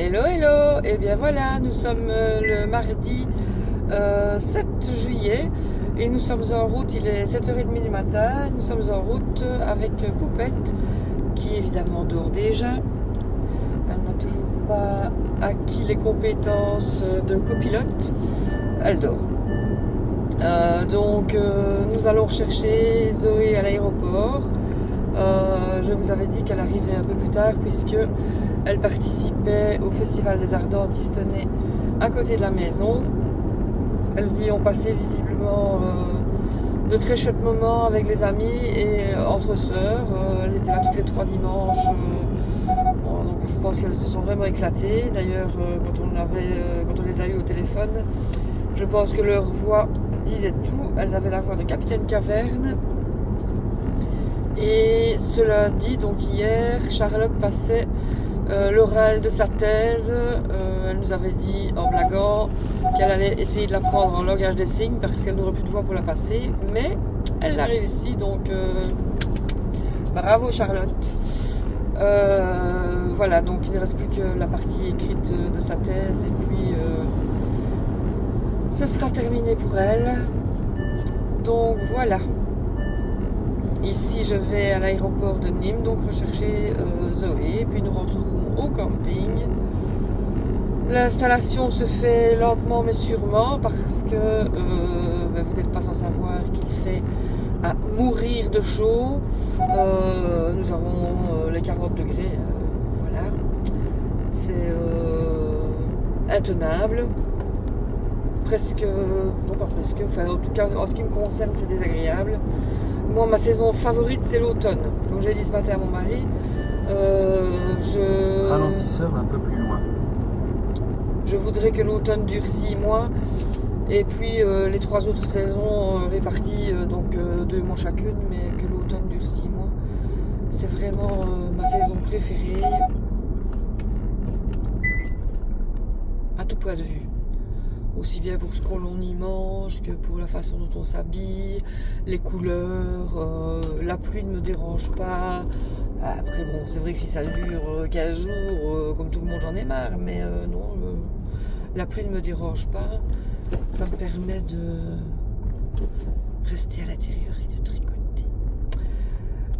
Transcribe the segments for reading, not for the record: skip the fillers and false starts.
Hello hello, et bien voilà, nous sommes le mardi 7 juillet et nous sommes en route, il est 7h30 du matin, nous sommes en route avec Poupette qui évidemment dort déjà. Elle n'a toujours pas acquis les compétences de copilote, elle dort. Donc nous allons rechercher Zoé à l'aéroport. Je vous avais dit qu'elle arrivait un peu plus tard puisque elle participait au Festival des Ardentes qui se tenait à côté de la maison. Elles y ont passé visiblement de très chouettes moments avec les amis et entre sœurs. Elles étaient là toutes les 3 dimanches. Donc je pense qu'elles se sont vraiment éclatées. D'ailleurs, quand on les a eues au téléphone, je pense que leur voix disait tout. Elles avaient la voix de Capitaine Caverne. Et cela dit, donc hier, Charlotte passait l'oral de sa thèse. Elle nous avait dit en blaguant qu'elle allait essayer de l'apprendre en langage des signes parce qu'elle n'aurait plus de voix pour la passer, mais elle l'a réussi, donc bravo Charlotte. Voilà, donc il ne reste plus que la partie écrite de sa thèse et puis ce sera terminé pour elle. Donc voilà. Ici, je vais à l'aéroport de Nîmes, donc rechercher Zoé, puis nous rentrerons au camping. L'installation se fait lentement mais sûrement parce que vous n'êtes pas sans savoir qu'il fait à mourir de chaud. Nous avons les 40 degrés, voilà. C'est intenable. Presque, non pas presque, enfin en tout cas en ce qui me concerne c'est désagréable. Moi, ma saison favorite, c'est l'automne. Comme j'ai dit ce matin à mon mari, Ralentisseur un peu plus loin. Je voudrais que l'automne dure 6 mois et puis les 3 autres saisons réparties, donc 2 mois chacune, mais que l'automne dure 6 mois. C'est vraiment ma saison préférée à tout point de vue. aussi bien pour ce qu'on y mange que pour la façon dont on s'habille, les couleurs, la pluie ne me dérange pas. Après bon, c'est vrai que si ça dure 15 jours, comme tout le monde j'en ai marre, mais non, la pluie ne me dérange pas. Ça me permet de rester à l'intérieur et de tricoter.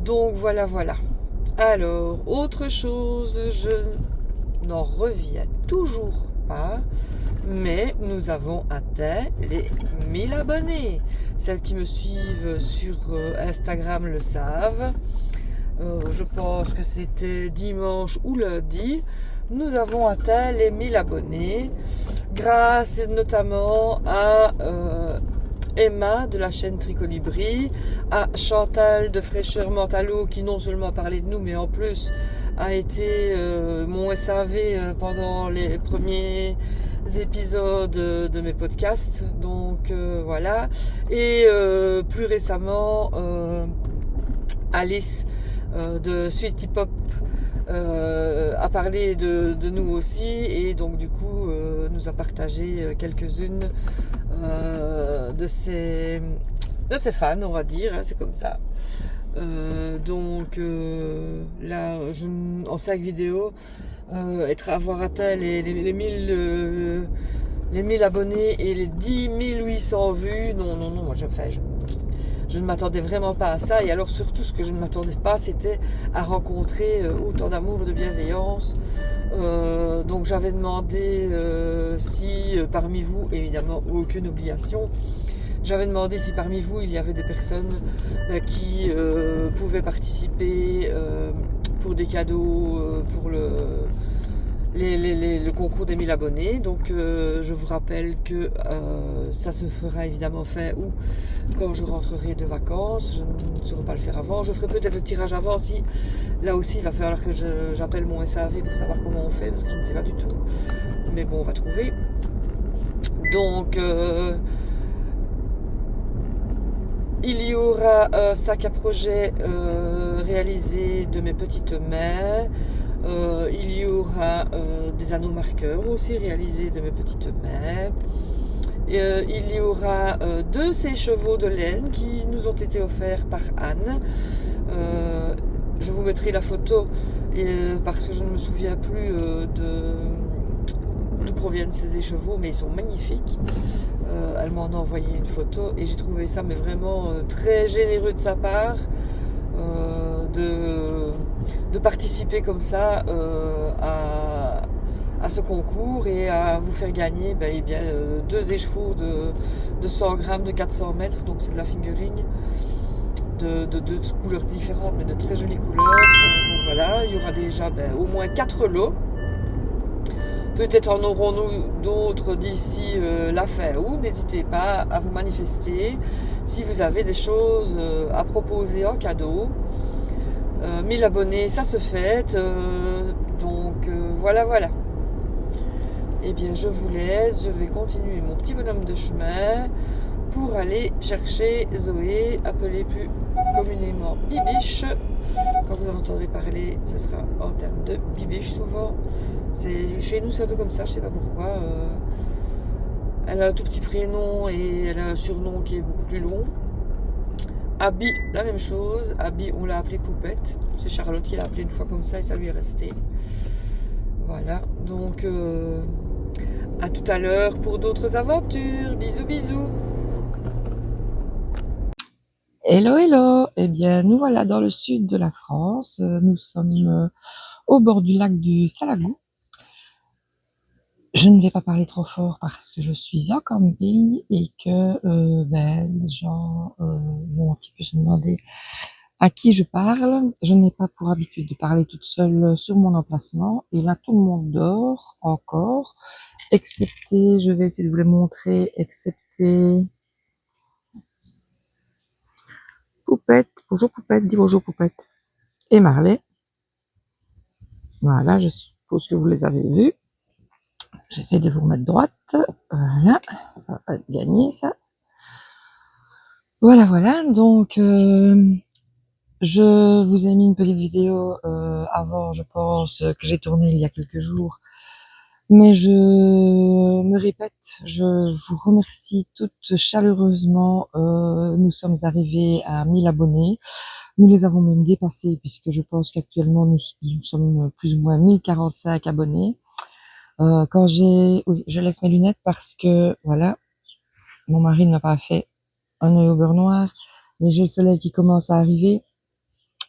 Donc voilà. Alors, autre chose, je n'en reviens toujours pas, mais nous avons atteint les 1000 abonnés. Celles qui me suivent sur Instagram le savent. Je pense que c'était dimanche ou lundi. Nous avons atteint les 1000 abonnés grâce notamment à Emma de la chaîne Tricolibri, à Chantal de Fraîcheur Mentalo qui non seulement a parlé de nous mais en plus a été mon SAV pendant les premiers épisodes de mes podcasts. Donc voilà. Et plus récemment Alice de Sweetie Pop a parlé de nous aussi, et donc du coup nous a partagé quelques-unes de ses fans, on va dire, hein, c'est comme ça. Donc là, en 5 vidéos, avoir atteint les 1000 abonnés et les 10 800 vues, non, moi je ne m'attendais vraiment pas à ça. Et alors surtout, ce que je ne m'attendais pas, c'était à rencontrer autant d'amour et de bienveillance. Donc j'avais demandé si parmi vous, évidemment aucune obligation, j'avais demandé si parmi vous il y avait des personnes qui pouvaient participer pour des cadeaux, pour le concours des 1000 abonnés. Donc je vous rappelle que ça se fera évidemment fin août, quand je rentrerai de vacances. Je ne saurais pas le faire avant. Je ferai peut-être le tirage avant si. Là aussi il va falloir que j'appelle mon SAV pour savoir comment on fait, parce que je ne sais pas du tout. Mais bon, on va trouver. Donc il y aura un sac à projet réalisé de mes petites mains. Il y aura des anneaux marqueurs aussi réalisés de mes petites mains. Il y aura 2 sèche-chevaux de laine qui nous ont été offerts par Anne. Je vous mettrai la photo parce que je ne me souviens plus d'où proviennent ces écheveaux, mais ils sont magnifiques. Elle m'en a envoyé une photo et j'ai trouvé ça mais vraiment très généreux de sa part de participer comme ça à ce concours et à vous faire gagner 2 écheveaux de 100 grammes de 400 mètres. Donc c'est de la fingering de 2 couleurs différentes mais de très jolies couleurs. Donc voilà, il y aura déjà au moins 4 lots. Peut-être en aurons-nous d'autres d'ici la fin août. N'hésitez pas à vous manifester si vous avez des choses à proposer en cadeau. 1000 abonnés, ça se fête. Donc voilà. Eh bien, je vous laisse. Je vais continuer mon petit bonhomme de chemin pour aller chercher Zoé, appelée plus communément Bibiche. Quand vous en entendrez parler, ce sera en termes de Bibiche souvent. Chez nous, c'est un peu comme ça, je sais pas pourquoi. Elle a un tout petit prénom et elle a un surnom qui est beaucoup plus long. Abby, la même chose. Abby, on l'a appelée Poupette. C'est Charlotte qui l'a appelée une fois comme ça et ça lui est resté. Voilà, donc à tout à l'heure pour d'autres aventures. Bisous. Hello. Eh bien, nous voilà dans le sud de la France. Nous sommes au bord du lac du Salagou. Je ne vais pas parler trop fort parce que je suis en camping et que les gens vont un petit peu se demander à qui je parle. Je n'ai pas pour habitude de parler toute seule sur mon emplacement. Et là, tout le monde dort encore, excepté, je vais essayer de vous les montrer, excepté Poupette. Bonjour Poupette, dis bonjour Poupette. Et Marley. Voilà, je suppose que vous les avez vus. J'essaie de vous remettre droite. Voilà, ça va pas être gagné ça. Voilà. Donc, je vous ai mis une petite vidéo avant, je pense, que j'ai tournée il y a quelques jours Mais je me répète, je vous remercie toutes chaleureusement. Nous sommes arrivés à 1000 abonnés. Nous les avons même dépassés puisque je pense qu'actuellement nous sommes plus ou moins 1045 abonnés. Oui, je laisse mes lunettes parce que voilà, mon mari n'a pas fait un œil au beurre noir, mais j'ai le soleil qui commence à arriver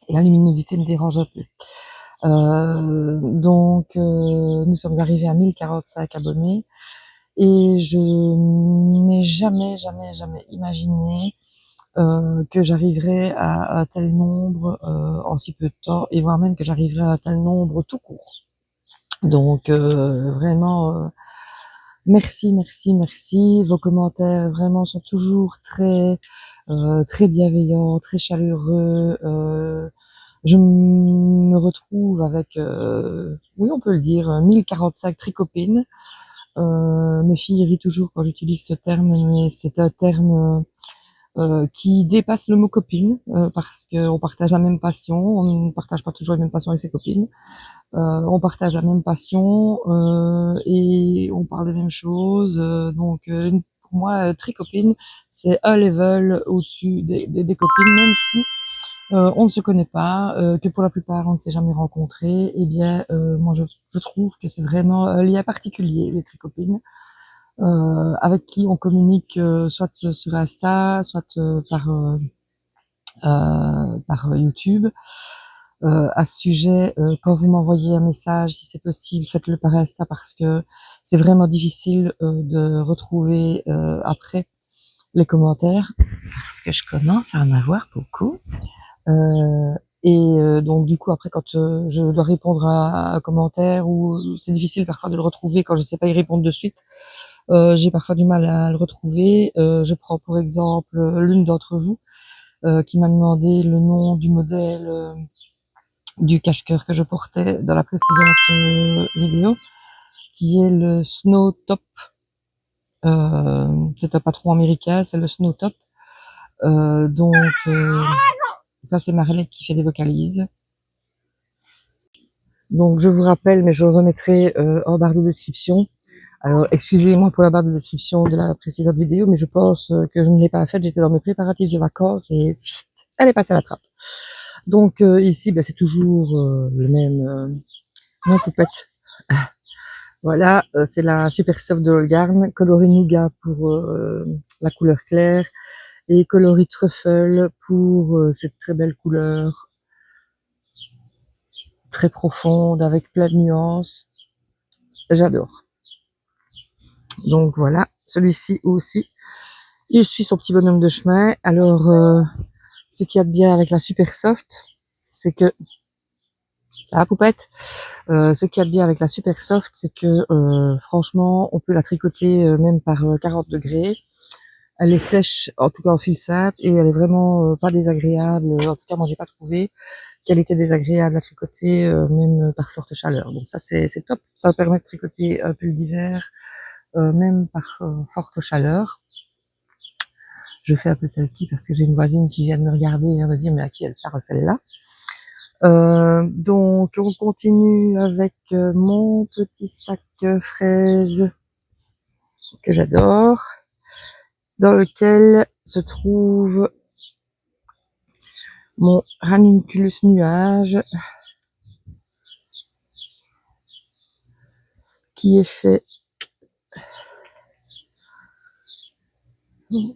et la luminosité me dérange un peu. Nous sommes arrivés à 1045 abonnés et je n'ai jamais imaginé que j'arriverais à un tel nombre en si peu de temps, et voire même que j'arriverais à un tel nombre tout court. Donc vraiment, merci. Vos commentaires vraiment sont toujours très bienveillants, très chaleureux. Je me retrouve avec, oui, on peut le dire, 1045 tricopines. Mes filles rient toujours quand j'utilise ce terme, mais c'est un terme qui dépasse le mot copine, parce qu'on partage la même passion. On ne partage pas toujours la même passion avec ses copines. On partage la même passion et on parle des mêmes choses. Pour moi, tricopine, c'est un level au-dessus des copines, même si on ne se connaît pas, que pour la plupart on ne s'est jamais rencontrés. Eh bien, moi je trouve que c'est vraiment un lien particulier, les tricopines, avec qui on communique soit sur Insta, soit par YouTube. À ce sujet, quand vous m'envoyez un message, si c'est possible, faites-le par Insta parce que c'est vraiment difficile de retrouver après les commentaires, parce que je commence à en avoir beaucoup. Donc du coup après quand je dois répondre à un commentaire, ou c'est difficile parfois de le retrouver quand je sais pas y répondre de suite, j'ai parfois du mal à le retrouver. Je prends pour exemple l'une d'entre vous qui m'a demandé le nom du modèle du cache-cœur que je portais dans la précédente vidéo, qui est le Snow Top. C'est un patron américain, c'est le Snow Top. Ça c'est Marlette qui fait des vocalises. Donc je vous rappelle, mais je le remettrai en barre de description. Alors excusez-moi pour la barre de description de la précédente vidéo, mais je pense que je ne l'ai pas faite. J'étais dans mes préparatifs de vacances et elle est passée à la trappe. Donc ici, c'est toujours le même poupette. Voilà, c'est la Super Soft de Holgarn, coloris Nougat pour la couleur claire et coloris Truffle pour cette très belle couleur très profonde avec plein de nuances. J'adore. Donc voilà, celui-ci aussi, il suit son petit bonhomme de chemin. Alors, ce qu'il y a de bien avec la Super Soft, c'est que la poupette, ce qu'il y a de bien avec la Super Soft, c'est que franchement, on peut la tricoter même par 40 degrés. Elle est sèche, en tout cas en fil simple, et elle est vraiment pas désagréable. En tout cas, moi, j'ai pas trouvé qu'elle était désagréable à tricoter, même par forte chaleur. Donc ça, c'est top. Ça permet de tricoter un pull d'hiver, même par forte chaleur. Je fais un peu celle-ci parce que j'ai une voisine qui vient de me regarder et vient de dire mais à qui elle parle celle-là. Donc on continue avec mon petit sac fraise que j'adore, dans lequel se trouve mon ranunculus nuage qui est fait,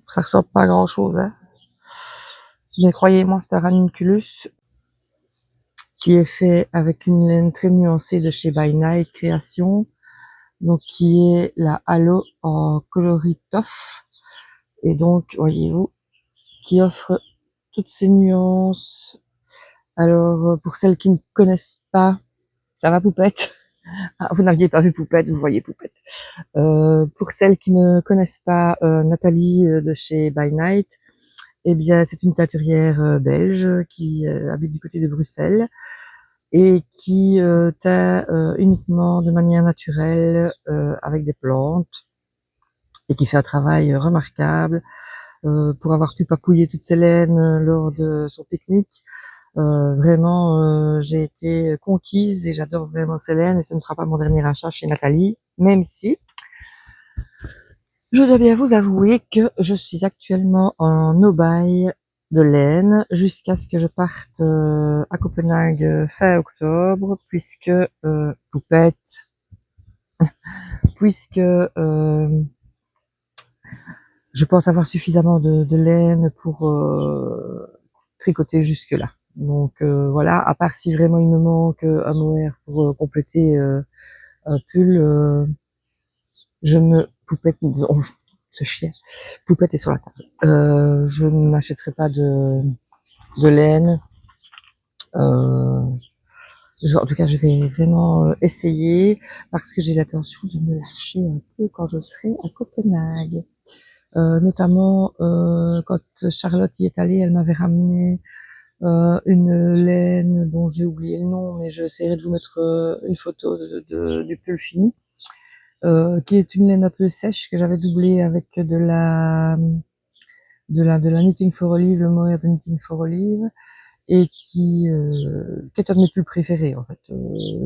ça ressemble pas à grand chose, hein. Mais croyez-moi, c'est un ranunculus qui est fait avec une laine très nuancée de chez By Night Création, donc qui est la Halo en coloris toff, et donc voyez-vous, qui offre toutes ces nuances. Alors pour celles qui ne connaissent pas, ça va Poupette? Ah, vous n'aviez pas vu Poupette, vous voyez Poupette. Pour celles qui ne connaissent pas Nathalie de chez By Night, eh bien c'est une teinturière belge qui habite du côté de Bruxelles et qui teint uniquement de manière naturelle avec des plantes, et qui fait un travail remarquable. Pour avoir pu papouiller toutes ces laines lors de son pique-nique, vraiment j'ai été conquise et j'adore vraiment ces laines, et ce ne sera pas mon dernier achat chez Nathalie. même si je dois bien vous avouer que je suis actuellement en no-buy de laine jusqu'à ce que je parte à Copenhague fin octobre, puisque Poupette, puisque je pense avoir suffisamment de laine pour tricoter jusque là. Donc voilà, à part si vraiment il me manque un mohair pour compléter un pull, je me Poupette, oh, ce chien, Poupette est sur la table. Je n'achèterai pas de laine. En tout cas, je vais vraiment essayer parce que j'ai l'intention de me lâcher un peu quand je serai à Copenhague. Notamment quand Charlotte y est allée, elle m'avait ramené une laine dont j'ai oublié le nom, mais j'essaierai de vous mettre une photo du pull fini, qui est une laine un peu sèche que j'avais doublée avec de la Knitting for Olive, le mohair de Knitting for Olive, et qui est un de mes pulls préférés en fait.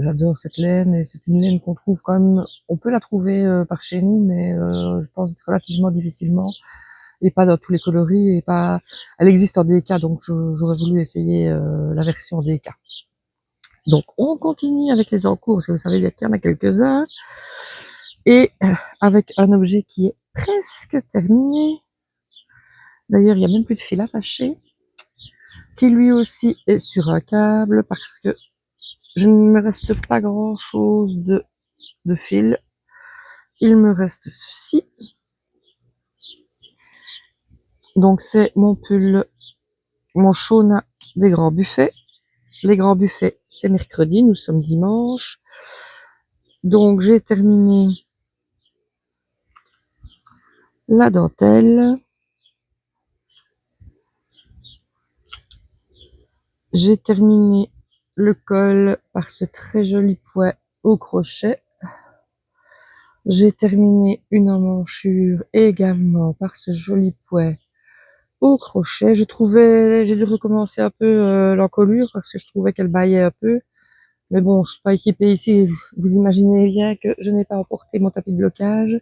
J'adore cette laine et c'est une laine qu'on trouve quand même, on peut la trouver par chez nous, mais je pense relativement difficilement et pas dans tous les coloris et pas. Elle existe en DK, donc j'aurais voulu essayer la version DK. Donc on continue avec les encours parce que vous savez bien qu'il y en a quelques-uns et avec un objet qui est presque terminé. D'ailleurs, il y a même plus de fil attaché, qui lui aussi est sur un câble parce que je ne me reste pas grand chose de fil. Il me reste ceci. Donc c'est mon pull, mon Shona des Grands Buffets. Les Grands Buffets, c'est mercredi, nous sommes dimanche. Donc j'ai terminé la dentelle. J'ai terminé le col par ce très joli pois au crochet. J'ai terminé une emmanchure également par ce joli pois au crochet. J'ai dû recommencer un peu l'encolure parce que je trouvais qu'elle bâillait un peu. Mais bon, je suis pas équipée ici. Vous imaginez bien que je n'ai pas emporté mon tapis de blocage.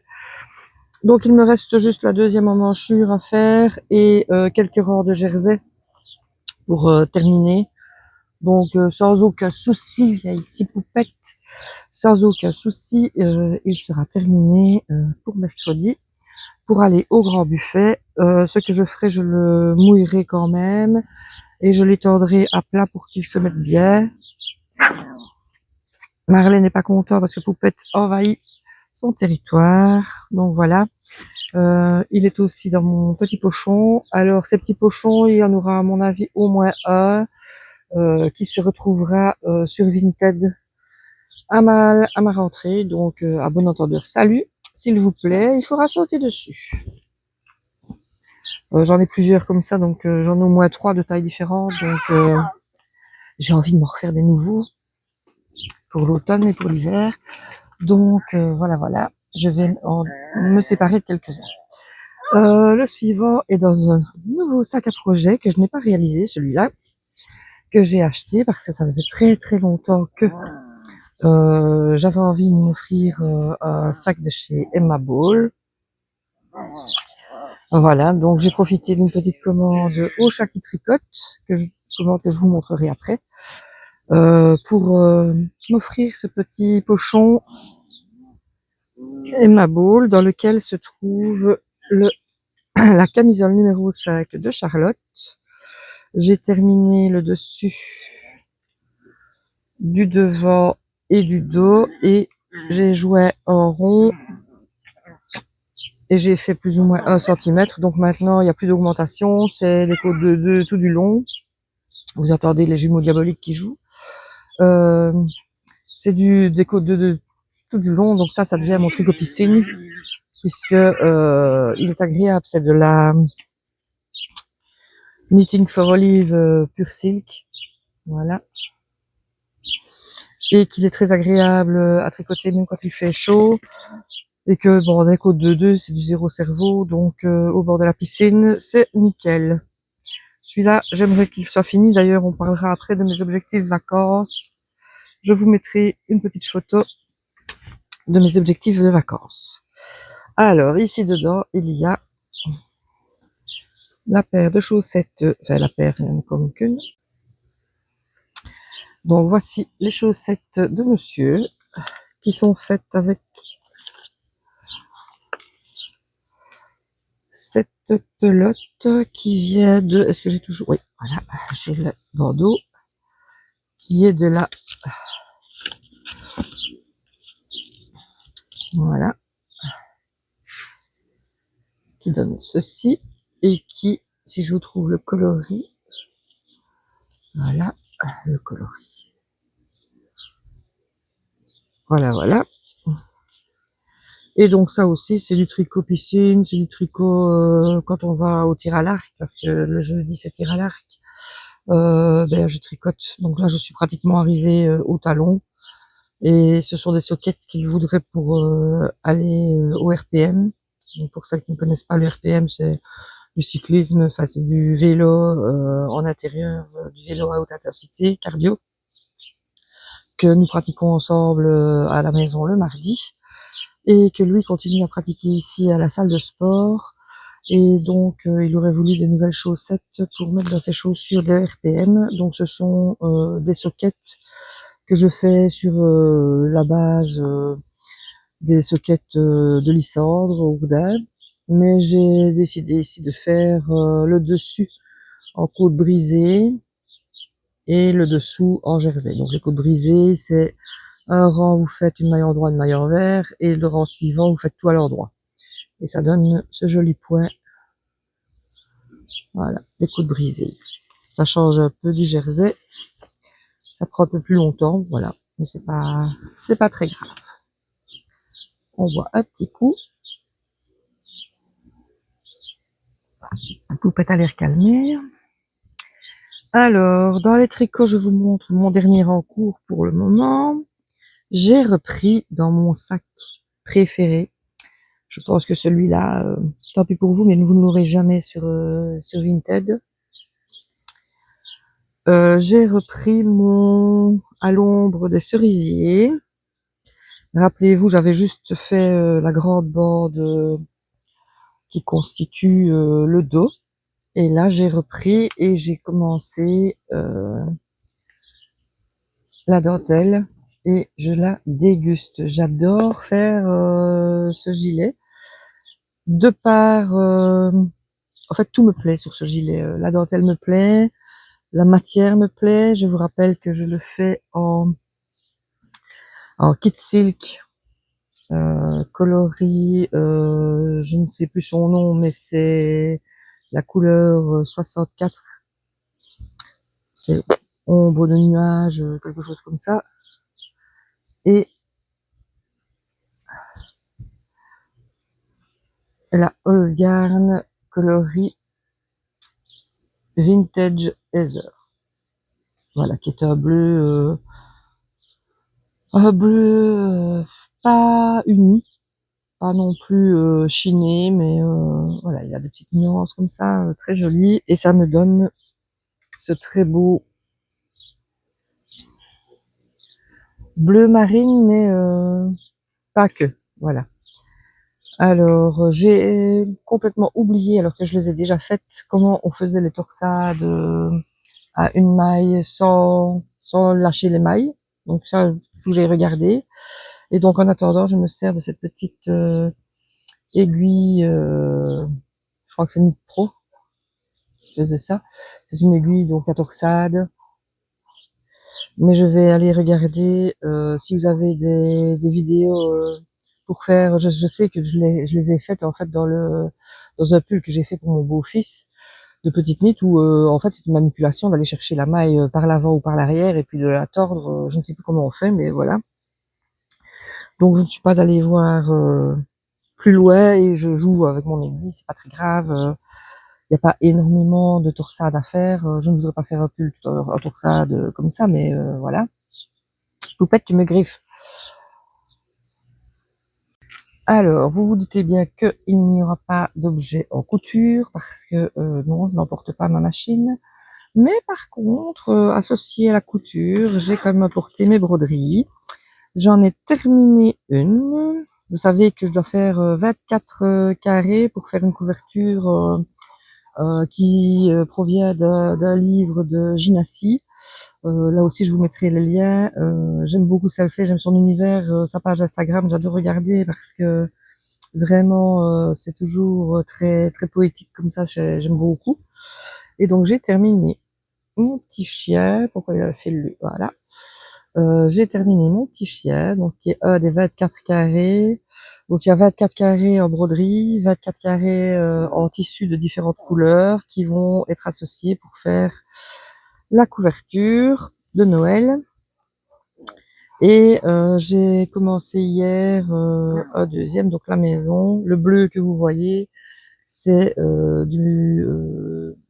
Donc il me reste juste la deuxième emmanchure à faire et quelques rangs de jersey pour terminer. Donc sans aucun souci, viens ici Poupette, sans aucun souci, il sera terminé pour mercredi, pour aller au Grand Buffet. Ce que je ferai, je le mouillerai quand même et je l'étendrai à plat pour qu'il se mette bien. Marlène n'est pas content parce que Poupette envahit son territoire. Donc voilà. Il est aussi dans mon petit pochon. Alors ces petits pochons, il y en aura à mon avis au moins un qui se retrouvera sur Vinted à ma rentrée. Donc à bon entendeur, salut, s'il vous plaît, il faudra sauter dessus. J'en ai plusieurs comme ça, donc j'en ai au moins 3 de tailles différentes. Donc j'ai envie de m'en refaire des nouveaux pour l'automne et pour l'hiver. Donc voilà, je vais me séparer de quelques-uns. Le suivant est dans un nouveau sac à projet que je n'ai pas réalisé, celui-là, que j'ai acheté parce que ça faisait très très longtemps que j'avais envie de m'offrir un sac de chez Emma Ball. Voilà, donc j'ai profité d'une petite commande au chat qui tricote, que je vous montrerai après, pour m'offrir ce petit pochon Emma Ball dans lequel se trouve la camisole numéro 5 de Charlotte. J'ai terminé le dessus du devant et du dos et j'ai joué en rond et j'ai fait plus ou moins 1 cm. Donc maintenant il n'y a plus d'augmentation, c'est des côtes de tout du long. Vous entendez les jumeaux diaboliques qui jouent. C'est des côtes de tout du long, donc ça devient mon tricot piscine puisque il est agréable, c'est de la Knitting for Olive Pure Silk, voilà, et qu'il est très agréable à tricoter même quand il fait chaud, et que bon, des côtes de 2, c'est du zéro cerveau, donc au bord de la piscine, c'est nickel. Celui-là, j'aimerais qu'il soit fini. D'ailleurs, on parlera après de mes objectifs vacances. Je vous mettrai une petite photo de mes objectifs de vacances. Alors, ici dedans, il y a la paire de chaussettes, enfin la paire, il n'y en a comme qu'une. Donc voici les chaussettes de monsieur, qui sont faites avec cette pelote qui vient de, est-ce que j'ai toujours, oui, voilà, j'ai le bandeau, qui est de la, voilà, qui donne ceci, et qui, si je vous trouve le coloris, voilà, le coloris. Voilà, voilà. Et donc ça aussi, c'est du tricot piscine, c'est du tricot quand on va au tir à l'arc, parce que le jeudi c'est tir à l'arc. Ben, je tricote. Donc là, je suis pratiquement arrivée au talon. Et ce sont des sockets qu'il voudrait pour aller au RPM. Donc pour celles qui ne connaissent pas, le RPM, c'est du cyclisme, enfin c'est du vélo en intérieur, du vélo à haute intensité, cardio, que nous pratiquons ensemble à la maison le mardi, et que lui continue à pratiquer ici à la salle de sport. Et donc il aurait voulu des nouvelles chaussettes pour mettre dans ses chaussures de RPM. Donc ce sont des sockets que je fais sur la base des sockets de Lysandre au Ourdin. Mais j'ai décidé ici de faire le dessus en côte brisée et le dessous en jersey. Donc les côtes brisées, c'est un rang, vous faites une maille en droit, une maille envers, et le rang suivant, vous faites tout à l'endroit. Et ça donne ce joli point. Voilà, les côtes brisées. Ça change un peu du jersey. Ça prend un peu plus longtemps, voilà. Mais c'est pas très grave. On voit un petit coup. La poupette a l'air calmée. Alors, dans les tricots, je vous montre mon dernier en cours pour le moment. J'ai repris dans mon sac préféré. Je pense que celui-là, tant pis pour vous, mais vous ne l'aurez jamais sur Vinted. J'ai repris mon à l'ombre des cerisiers. Rappelez-vous, j'avais juste fait la grande bande qui constitue le dos. Et là, j'ai repris et j'ai commencé la dentelle et je la déguste. J'adore faire ce gilet. De par... en fait, tout me plaît sur ce gilet. La dentelle me plaît, la matière me plaît. Je vous rappelle que je le fais en kit silk, coloris, je ne sais plus son nom, mais c'est la couleur 64. C'est ombre de nuage, quelque chose comme ça. Et la Osgarn coloris Vintage Heather. Voilà, qui est un bleu pas uni, pas non plus chiné, mais voilà, il y a des petites nuances comme ça, très jolies, et ça me donne ce très beau bleu marine, mais pas que, voilà. Alors, j'ai complètement oublié, alors que je les ai déjà faites, comment on faisait les torsades à une maille sans lâcher les mailles. Donc ça, il faut que j'aille regarder. Et donc, en attendant, je me sers de cette petite aiguille, je crois que c'est Knit Pro qui faisait ça. C'est une aiguille donc à torsade. Mais je vais aller regarder si vous avez des vidéos pour faire. Je sais que je les ai faites en fait dans un pull que j'ai fait pour mon beau-fils de petite knit où en fait c'est une manipulation d'aller chercher la maille par l'avant ou par l'arrière et puis de la tordre. Je ne sais plus comment on fait, mais voilà. Donc je ne suis pas allée voir plus loin et je joue avec mon aiguille, c'est pas très grave. Il n'y a pas énormément de torsades à faire. Je ne voudrais pas faire un pull en torsade comme ça, mais voilà. Poupette, tu me griffes. Alors, vous vous doutez bien qu'il n'y aura pas d'objet en couture parce que non, je n'emporte pas ma machine. Mais par contre, associé à la couture, j'ai quand même apporté mes broderies. J'en ai terminé une. Vous savez que je dois faire 24 carrés pour faire une couverture qui provient d'un livre de Ginassi. Là aussi, je vous mettrai les liens. J'aime beaucoup ça le fait, j'aime son univers, sa page Instagram, j'adore regarder parce que vraiment, c'est toujours très très poétique comme ça, j'aime beaucoup. Et donc, j'ai terminé mon petit chien. Pourquoi il a fait le... Voilà. J'ai terminé mon petit chien, donc qui est un des 24 carrés. Donc il y a 24 carrés en broderie, 24 carrés en tissu de différentes couleurs qui vont être associés pour faire la couverture de Noël. Et j'ai commencé hier un deuxième, donc la maison. Le bleu que vous voyez, c'est du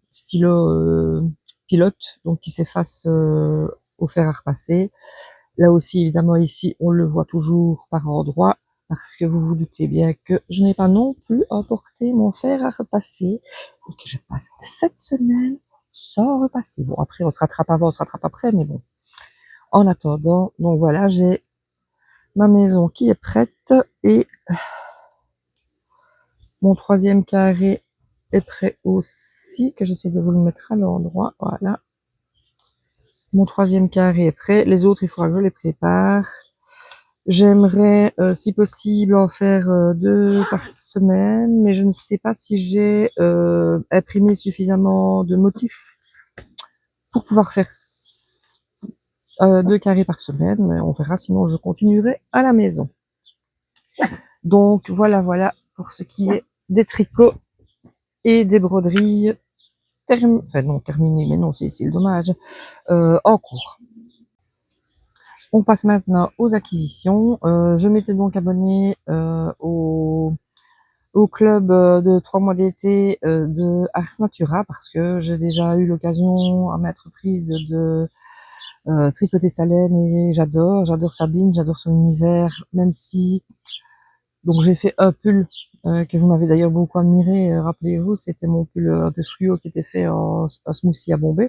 stylo pilote, donc qui s'efface au fer à repasser. Là aussi, évidemment, ici, on le voit toujours par endroits, parce que vous vous doutez bien que je n'ai pas non plus emporté mon fer à repasser, et que je passe cette semaine sans repasser. Bon, après, on se rattrape avant, on se rattrape après, mais bon. En attendant, donc voilà, j'ai ma maison qui est prête, et mon troisième carré est prêt aussi, que j'essaie de vous le mettre à l'endroit, voilà. Mon troisième carré est prêt. Les autres, il faudra que je les prépare. J'aimerais, si possible, en faire 2 par semaine, mais je ne sais pas si j'ai imprimé suffisamment de motifs pour pouvoir faire 2 carrés par semaine, mais on verra, sinon je continuerai à la maison. Donc voilà, voilà pour ce qui est des tricots et des broderies enfin non terminées, mais non, c'est le dommage, en cours. On passe maintenant aux acquisitions. Je m'étais donc abonnée au club de 3 mois d'été de Ars Natura parce que j'ai déjà eu l'occasion à maintes reprises de tricoter sa laine et j'adore Sabine, j'adore son univers, même si donc j'ai fait un pull que vous m'avez d'ailleurs beaucoup admiré, rappelez-vous, c'était mon pull un peu fluo qui était fait en smoothie à Bombay.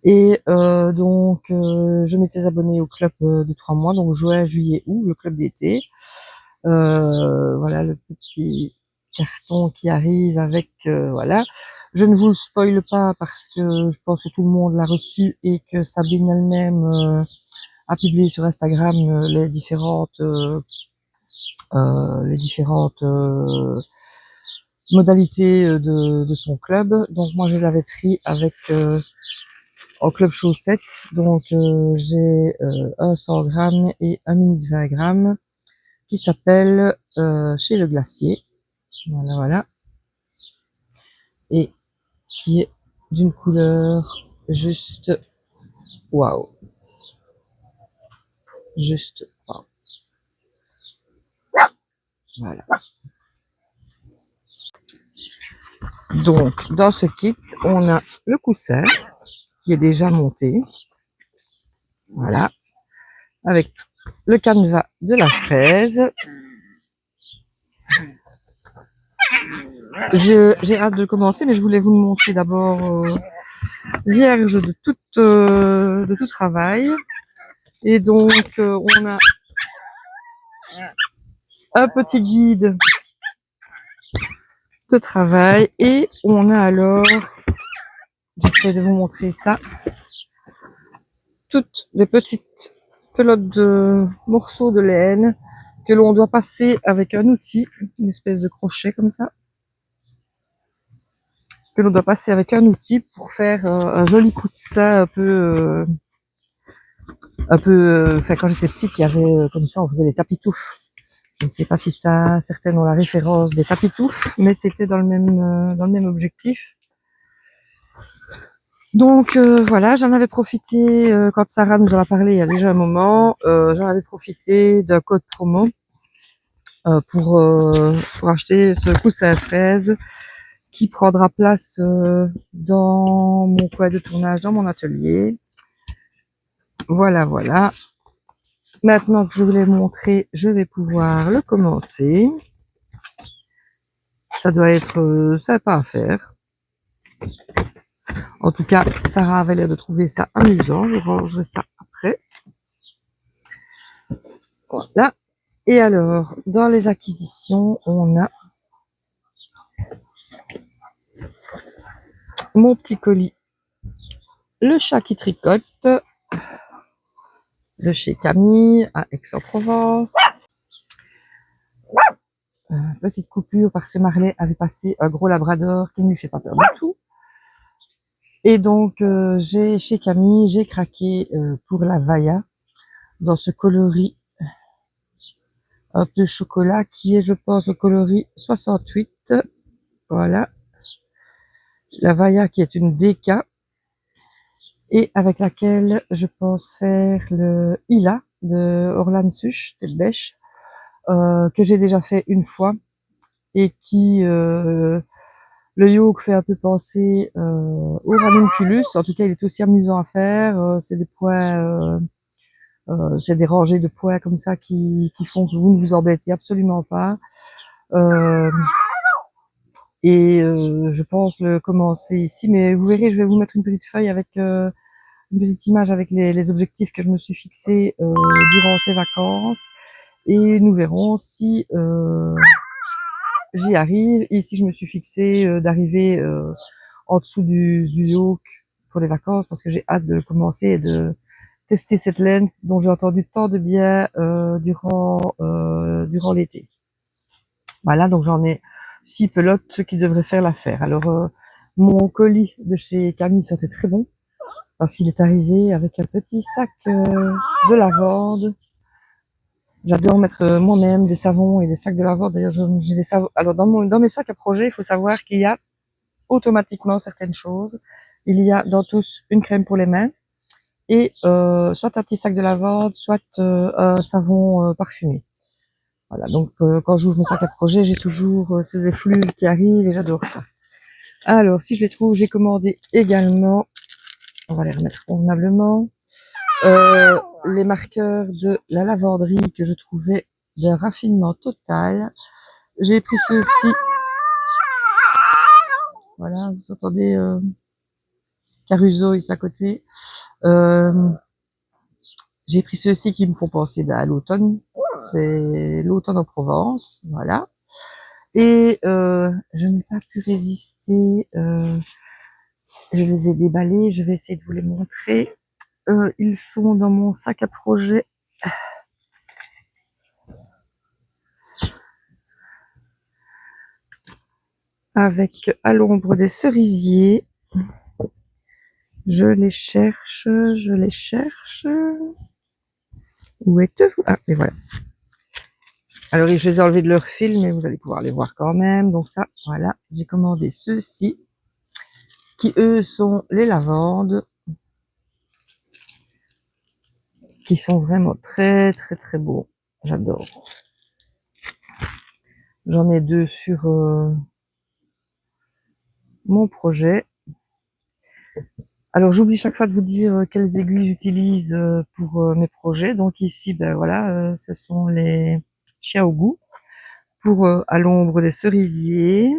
Et donc, je m'étais abonnée au club de 3 mois, donc juin, juillet, août, le club d'été. Voilà le petit carton qui arrive avec, voilà. Je ne vous le spoile pas parce que je pense que tout le monde l'a reçu et que Sabine elle-même a publié sur Instagram les différentes modalités de son club. Donc moi, je l'avais pris avec... en club chaussettes, donc j'ai un 100 grammes et un mini de 20 grammes qui s'appelle Chez le Glacier, voilà, voilà, et qui est d'une couleur juste waouh, juste waouh, voilà. Donc dans ce kit, on a le coussin qui est déjà monté, voilà, avec le canevas de la fraise. J'ai hâte de commencer, mais je voulais vous le montrer d'abord vierge de tout travail. Et donc, on a un petit guide de travail et on a alors, j'essaie de vous montrer ça, toutes les petites pelotes de morceaux de laine que l'on doit passer avec un outil, une espèce de crochet comme ça, que l'on doit passer avec un outil pour faire un joli coussin un peu, enfin quand j'étais petite, il y avait comme ça, on faisait des tapis-touffes. Je ne sais pas si ça, certaines ont la référence des tapis-touffes, mais c'était dans le même objectif. Donc voilà, j'en avais profité quand Sarah nous en a parlé il y a déjà un moment. J'en avais profité d'un code promo pour acheter ce coussin à fraises qui prendra place dans mon coin de tournage, dans mon atelier. Voilà, voilà. Maintenant que je vous l'ai montré, je vais pouvoir le commencer. Ça doit être sympa à faire. En tout cas, Sarah avait l'air de trouver ça amusant. Je rangerai ça après. Voilà. Et alors, dans les acquisitions, on a mon petit colis, le chat qui tricote, de chez Camille à Aix-en-Provence. Petite coupure parce que Marley avait passé un gros labrador qui ne lui fait pas peur du tout. Et donc, chez Camille, j'ai craqué pour la Vaya dans ce coloris un peu chocolat qui est, je pense, le coloris 68. Voilà. La Vaya qui est une DK et avec laquelle je pense faire le Ila de Orlan Such, tête bêche, que j'ai déjà fait une fois et qui, le yoke fait un peu penser au ranunculus. En tout cas, il est aussi amusant à faire. C'est des points, c'est des rangées de points comme ça qui font que vous ne vous embêtez absolument pas. Je pense le commencer ici, mais vous verrez, je vais vous mettre une petite feuille avec une petite image avec les objectifs que je me suis fixés durant ces vacances, et nous verrons si j'y arrive. Ici, je me suis fixé d'arriver en dessous du yoke pour les vacances parce que j'ai hâte de commencer et de tester cette laine dont j'ai entendu tant de bien durant l'été. Voilà, donc j'en ai 6 pelotes, ce qui devrait faire l'affaire. Alors, mon colis de chez Camille sentait très bon parce qu'il est arrivé avec un petit sac de lavande. J'adore mettre moi-même des savons et des sacs de lavande. D'ailleurs, j'ai des savons. Alors, dans mes sacs à projet, il faut savoir qu'il y a automatiquement certaines choses. Il y a dans tous une crème pour les mains et soit un petit sac de lavande, soit un savon parfumé. Voilà, donc quand j'ouvre mes sacs à projet, j'ai toujours ces effluves qui arrivent et j'adore ça. Alors, si je les trouve, j'ai commandé également, on va les remettre convenablement, les marqueurs de la lavanderie que je trouvais d'un raffinement total. J'ai pris ceux-ci. Voilà, vous entendez Caruso ici à côté. J'ai pris ceux-ci qui me font penser à l'automne. C'est l'automne en Provence, voilà. Et je n'ai pas pu résister. Je les ai déballés. Je vais essayer de vous les montrer. Ils sont dans mon sac à projet. Avec à l'ombre des cerisiers. Je les cherche. Où êtes-vous? Ah, et voilà. Alors, je les ai enlevés de leur fil, mais vous allez pouvoir les voir quand même. Donc ça, voilà. J'ai commandé ceux-ci, qui eux sont les lavandes, qui sont vraiment très, très, très beaux. J'adore. J'en ai 2 sur mon projet. Alors, j'oublie chaque fois de vous dire quelles aiguilles j'utilise pour mes projets. Donc ici, ben voilà, ce sont les Xiaogu pour à l'ombre des cerisiers.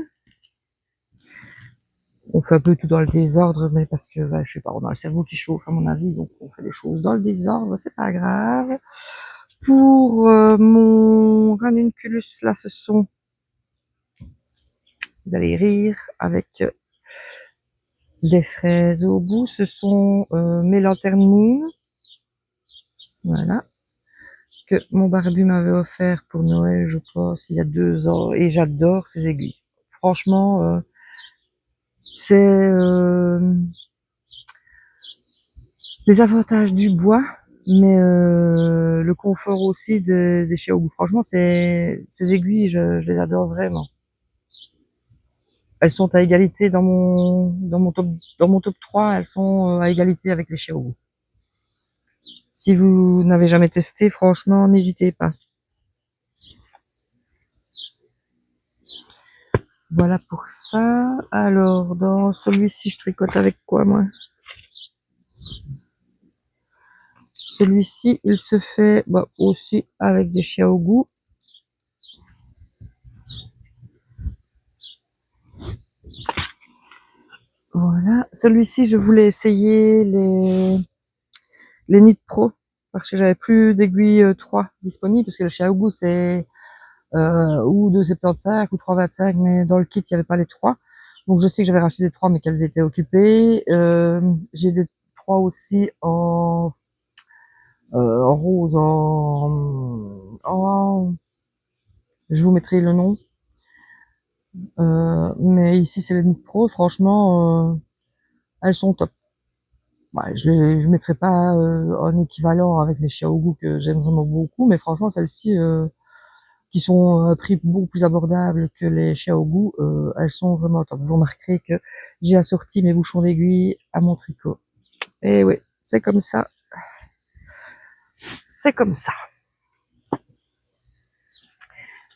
On fait un peu tout dans le désordre, mais parce que je sais pas, on a le cerveau qui chauffe à mon avis, donc on fait des choses dans le désordre, c'est pas grave. Pour mon ranunculus, là, ce sont, vous allez rire, avec des fraises au bout, ce sont mes Lantern Moon, voilà, que mon barbu m'avait offert pour Noël, je pense, il y a 2 ans, et j'adore ces aiguilles. Franchement, c'est les avantages du bois, mais le confort aussi des Xiaogu. Franchement, ces aiguilles, je les adore vraiment. Elles sont à égalité dans mon top 3, elles sont à égalité avec les Xiaogu. Si vous n'avez jamais testé, franchement, n'hésitez pas. Voilà pour ça. Alors, dans celui-ci, je tricote avec quoi, moi? Celui-ci, il se fait aussi avec des Xiaogu. Voilà. Celui-ci, je voulais essayer les Knit Pro parce que j'avais plus d'aiguilles 3 disponibles, parce que le Xiaogu c'est ou 2,75 ou 3,25, mais dans le kit il n'y avait pas les 3. Donc je sais que j'avais racheté des 3 mais qu'elles étaient occupées. J'ai des 3 aussi en rose, je vous mettrai le nom. Mais ici c'est les Nude Pro, franchement elles sont top. Ouais, je mettrai pas en équivalent avec les Xiaogu que j'aime vraiment beaucoup, mais franchement celles-ci qui sont prix beaucoup plus abordables que les Xiaogu, elles sont vraiment top. Vous remarquerez que j'ai assorti mes bouchons d'aiguille à mon tricot. Et oui, c'est comme ça. C'est comme ça.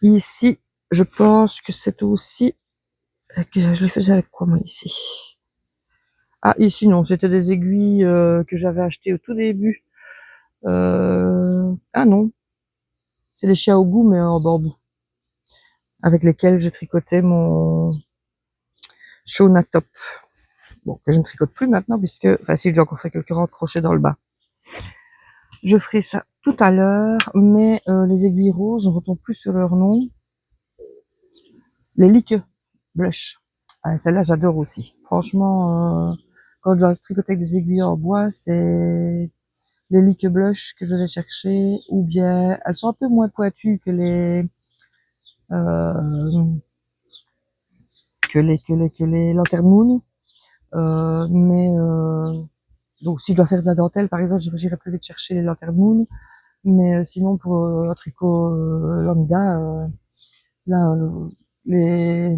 Ici, je pense que c'est aussi que je le faisais avec quoi moi ici. Ah ici non, c'était des aiguilles que j'avais achetées au tout début. Ah non, c'est les Xiaogu mais en bambou, avec lesquels je tricotais mon Shona Top. Bon, que je ne tricote plus maintenant puisque, enfin si, je dois encore faire quelques rangs de crochet dans le bas. Je ferai ça tout à l'heure, mais les aiguilles roses, je ne retombe plus sur leur nom. Les Lique Blush. Ah, celle-là, j'adore aussi. Franchement, quand je dois tricoter avec des aiguilles en bois, c'est les Lique Blush que je vais chercher, ou bien elles sont un peu moins pointues que les euh, que les Lantern Moon, mais donc si je dois faire de la dentelle, par exemple, j'irai plus vite chercher les Lantern Moon, mais sinon pour un tricot lambda, là, les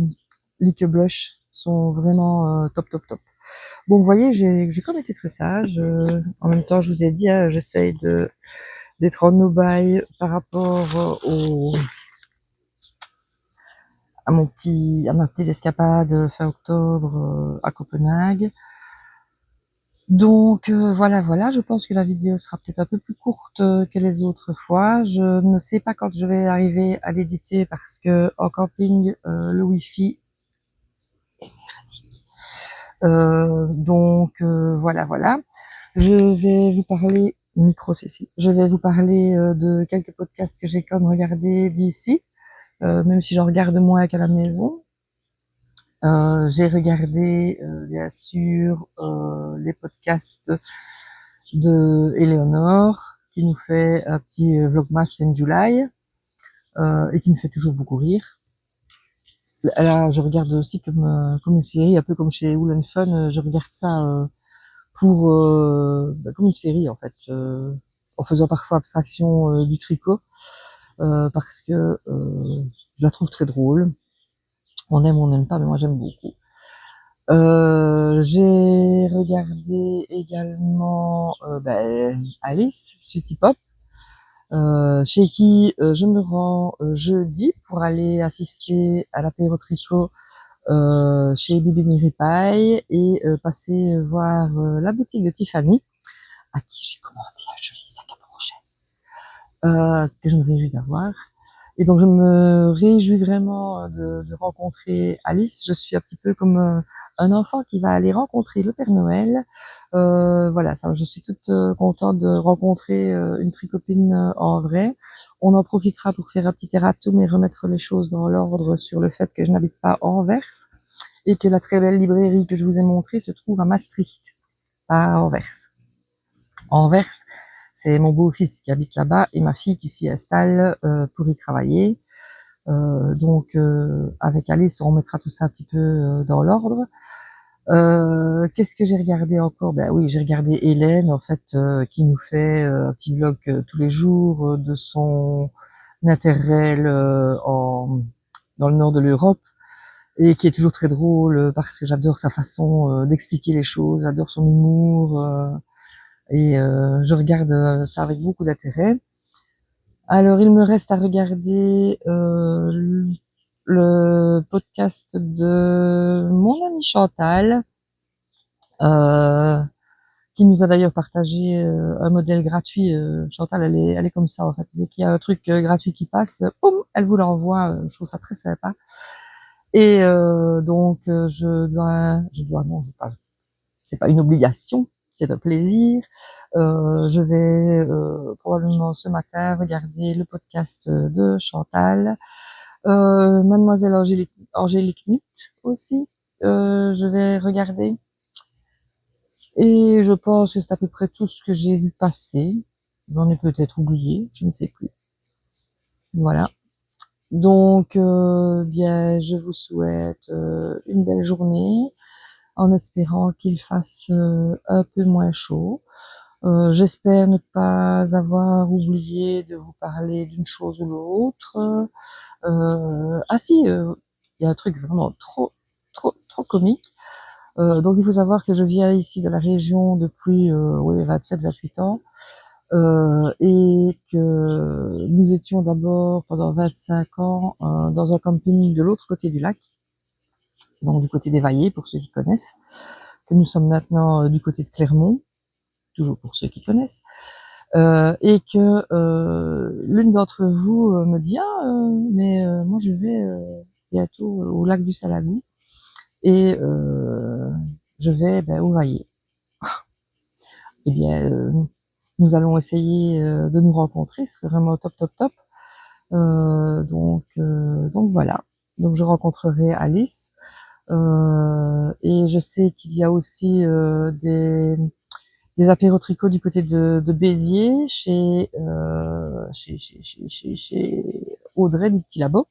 Lique Blush sont vraiment top, top, top. Bon, vous voyez, j'ai comme été très sage. En même temps, je vous ai dit, hein, j'essaye d'être en no-buy par rapport à ma petite escapade fin octobre à Copenhague. Donc voilà, je pense que la vidéo sera peut-être un peu plus courte que les autres fois. Je ne sais pas quand je vais arriver à l'éditer parce que en camping le wifi est merdique. Donc voilà. Je vais vous parler micro Cécile. Je vais vous parler de quelques podcasts que j'ai comme regardé d'ici, même si j'en regarde moins qu'à la maison. J'ai regardé bien sûr les podcasts de Eleonore qui nous fait un petit vlogmas in July et qui me fait toujours beaucoup rire. Là, je regarde aussi comme une série, un peu comme chez Wool Fun, je regarde ça pour comme une série en fait, en faisant parfois abstraction du tricot parce que je la trouve très drôle. On aime ou on n'aime pas, mais moi j'aime beaucoup. J'ai regardé également Alice, Sweetie Pop, chez qui je me rends jeudi pour aller assister à l'apéro tricot chez Bibi Miripaille et passer voir la boutique de Tiffany, à qui j'ai commandé un joli sac à crochet que je me réjouis d'avoir. Et donc je me réjouis vraiment de rencontrer Alice. Je suis un petit peu comme un enfant qui va aller rencontrer le Père Noël. Voilà, ça, je suis toute contente de rencontrer une tricopine en vrai. On en profitera pour faire un petit erratum et remettre les choses dans l'ordre sur le fait que je n'habite pas à Anvers et que la très belle librairie que je vous ai montrée se trouve à Maastricht, pas à Anvers. Anvers, c'est mon beau-fils qui habite là-bas et ma fille qui s'y installe pour y travailler. Donc avec Alice, on mettra tout ça un petit peu dans l'ordre. Qu'est-ce que j'ai regardé encore? Ben oui, j'ai regardé Hélène en fait qui nous fait un petit vlog tous les jours de son Interrail dans le nord de l'Europe et qui est toujours très drôle parce que j'adore sa façon d'expliquer les choses, j'adore son humour et je regarde ça avec beaucoup d'intérêt. Alors il me reste à regarder le podcast de mon amie Chantal, qui nous a d'ailleurs partagé un modèle gratuit. Chantal, elle est comme ça en fait. Dès qu'il y a un truc gratuit qui passe, boum, elle vous l'envoie. Je trouve ça très sympa. Et donc non, c'est pas une obligation, c'est un plaisir. Je vais probablement ce matin regarder le podcast de Chantal, Mademoiselle Angélique Nutt aussi. Je vais regarder. Et je pense que c'est à peu près tout ce que j'ai vu passer. J'en ai peut-être oublié, je ne sais plus. Voilà. Donc, bien, je vous souhaite une belle journée, en espérant qu'il fasse un peu moins chaud. J'espère ne pas avoir oublié de vous parler d'une chose ou l'autre. Ah si, il y a un truc vraiment trop comique. Donc il faut savoir que je viens ici de la région depuis 27-28 ans. Et que nous étions d'abord pendant 25 ans dans un camping de l'autre côté du lac, donc du côté des Vallées pour ceux qui connaissent, que nous sommes maintenant du côté de Clermont, toujours pour ceux qui connaissent, et que l'une d'entre vous me dit mais moi je vais bientôt au lac du Salagou et je vais au Vallées. Eh bien nous allons essayer de nous rencontrer, ce serait vraiment top. Donc voilà. Donc je rencontrerai Alice. Et je sais qu'il y a aussi des apéros tricot du côté de Béziers chez Audrey du Petit Labo.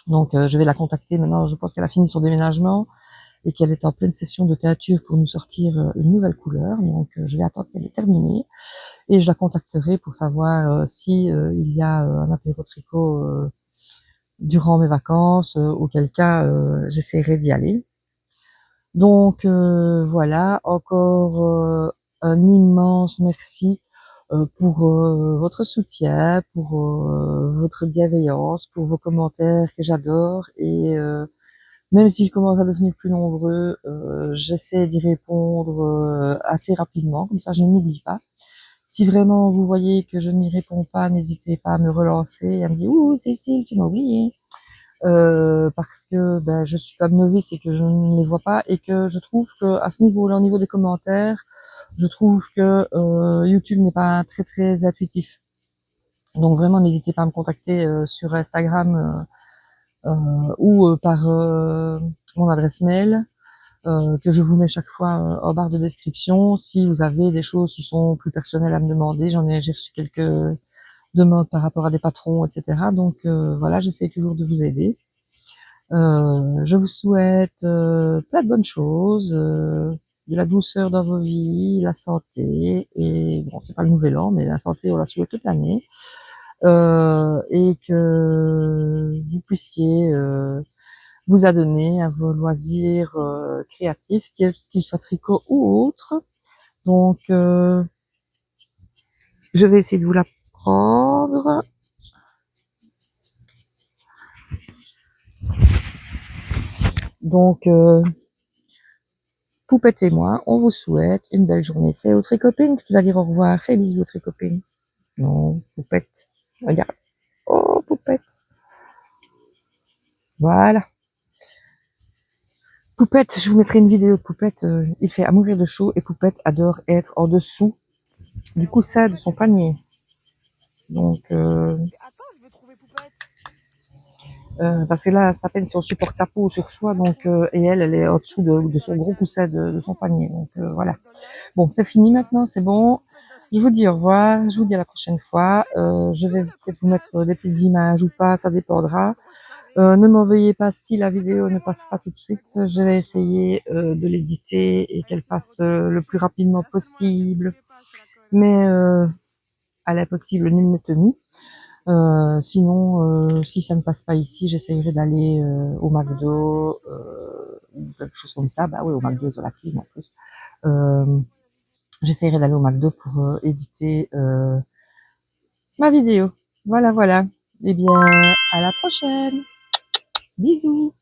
Donc je vais la contacter maintenant. Je pense qu'elle a fini son déménagement et qu'elle est en pleine session de teinture pour nous sortir une nouvelle couleur. Donc je vais attendre qu'elle ait terminé et je la contacterai pour savoir si il y a un apéro tricot durant mes vacances, auquel cas j'essaierai d'y aller. Donc voilà, encore un immense merci pour votre soutien, pour votre bienveillance, pour vos commentaires que j'adore et même s'ils commencent à devenir plus nombreux, j'essaie d'y répondre assez rapidement, comme ça je n'oublie pas. Si vraiment vous voyez que je n'y réponds pas, n'hésitez pas à me relancer et à me dire ouh Cécile, tu m'as oublié. Parce que je suis comme novice et que je ne les vois pas et que je trouve que à ce niveau-là, au niveau des commentaires, je trouve que YouTube n'est pas très intuitif. Donc vraiment, n'hésitez pas à me contacter sur Instagram ou par mon adresse mail que je vous mets chaque fois en barre de description. Si vous avez des choses qui sont plus personnelles à me demander, j'ai reçu quelques demandes par rapport à des patrons, etc. Donc voilà, j'essaie toujours de vous aider. Je vous souhaite plein de bonnes choses, de la douceur dans vos vies, la santé, et bon, c'est pas le nouvel an, mais la santé, on la souhaite toute l'année, et que vous puissiez vous adonner à vos loisirs créatifs, qu'ils soient tricot ou autres. Donc, je vais essayer de vous la prendre. Donc, Poupette et moi, on vous souhaite une belle journée. C'est aux tricopines que tu vas dire au revoir. Fais bisous aux tricopines. Non, Poupette. Regarde. Oh, Poupette. Voilà. Poupette, je vous mettrai une vidéo de Poupette. Il fait à mourir de chaud et Poupette adore être en dessous du coussin de son panier. Donc, parce que là, c'est à peine si on supporte sa peau sur soi, donc et elle est en dessous de son gros coussin de son panier. Donc voilà. Bon, c'est fini maintenant, c'est bon. Je vous dis au revoir, je vous dis à la prochaine fois. Je vais peut-être vous mettre des petites images ou pas, ça dépendra. Ne m'en veuillez pas si la vidéo ne passe pas tout de suite. Je vais essayer de l'éditer et qu'elle passe le plus rapidement possible. Mais à l'impossible, nul n'est tenu. Sinon, si ça ne passe pas ici, j'essayerai d'aller au McDo ou quelque chose comme ça. Bah oui, au McDo, sur la clim en plus. J'essaierai d'aller au McDo pour éditer ma vidéo. Voilà. Eh bien, à la prochaine. Bisous.